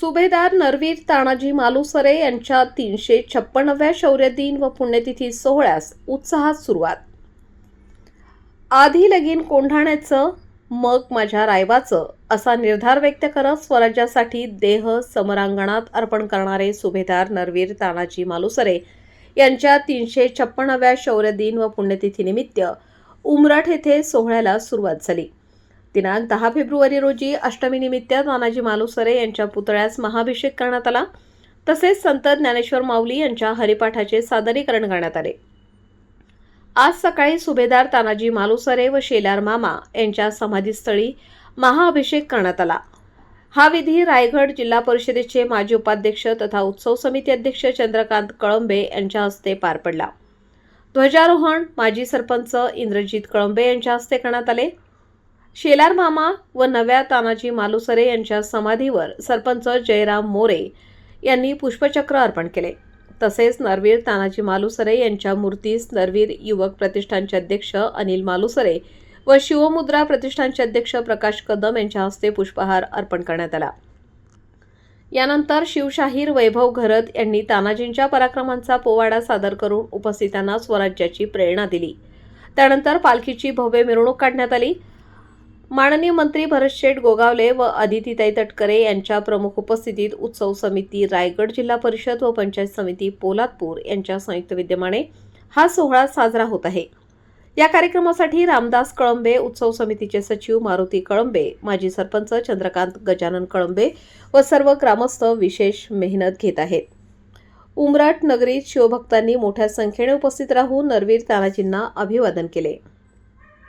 सुभेदार नरवीर तानाजी मालुसरे यांच्या 356व्या शौर्य दिन व पुण्यतिथी सोहळ्यास उत्साहात सुरुवात। आधी लगीन कोंढाण्याचं मग माझ्या रायबाचं असा निर्धार व्यक्त करत स्वराज्यासाठी देह समरांगणात अर्पण करणारे सुभेदार नरवीर तानाजी मालुसरे यांच्या 356व्या शौर्य दिन व पुण्यतिथीनिमित्त उमरठ येथे सोहळ्याला सुरुवात झाली। दिनांक 10 फेब्रुवारी रोजी अष्टमीनिमित्त तानाजी मालुसरे यांच्या पुतळ्यास महाअभिषेक करण्यात आला। तसेच संत ज्ञानेश्वर माऊली यांच्या हरिपाठाचे सादरीकरण करण्यात आले। आज सकाळी सुभेदार तानाजी मालुसरे व शेलार मामा यांच्या समाधीस्थळी महाअभिषेक करण्यात आला। हा विधी रायगड जिल्हा परिषदेचे माजी उपाध्यक्ष तथा उत्सव समिती अध्यक्ष चंद्रकांत कळंबे यांच्या हस्ते पार पडला। ध्वजारोहण माजी सरपंच इंद्रजित कळंबे यांच्या हस्ते करण्यात आले। शेलार मामा व नव्या तानाजी मालुसरे यांच्या समाधीवर सरपंच जयराम मोरे यांनी पुष्पचक्र अर्पण केले। तसेच नरवीर तानाजी मालुसरे यांच्या मूर्तीस नरवीर युवक प्रतिष्ठानचे अध्यक्ष अनिल मालुसरे व शिवमुद्रा प्रतिष्ठानचे अध्यक्ष प्रकाश कदम यांच्या हस्ते पुष्पहार अर्पण करण्यात आला। यानंतर शिवशाहीर वैभव घरत यांनी तानाजींच्या पराक्रमांचा पोवाडा सादर करून उपस्थितांना स्वराज्याची प्रेरणा दिली। त्यानंतर पालखीची भव्य मिरवणूक काढण्यात आली। माननीय मंत्री भरतशेठ गोगावले व अदितीताई तटकरे यांच्या प्रमुख उपस्थितीत उत्सव समिती रायगड जिल्हा परिषद व पंचायत समिती पोलादपूर यांच्या संयुक्त विद्यमाने हा सोहळा साजरा होत आहे। या कार्यक्रमासाठी रामदास कळंबे, उत्सव समितीचे सचिव मारुती कळंबे, माजी सरपंच चंद्रकांत गजानन कळंबे व सर्व ग्रामस्थ विशेष मेहनत घेत आहेत। उमरठ नगरीत शिवभक्तांनी मोठ्या संख्येने उपस्थित राहून नरवीर तानाजींना अभिवादन केले।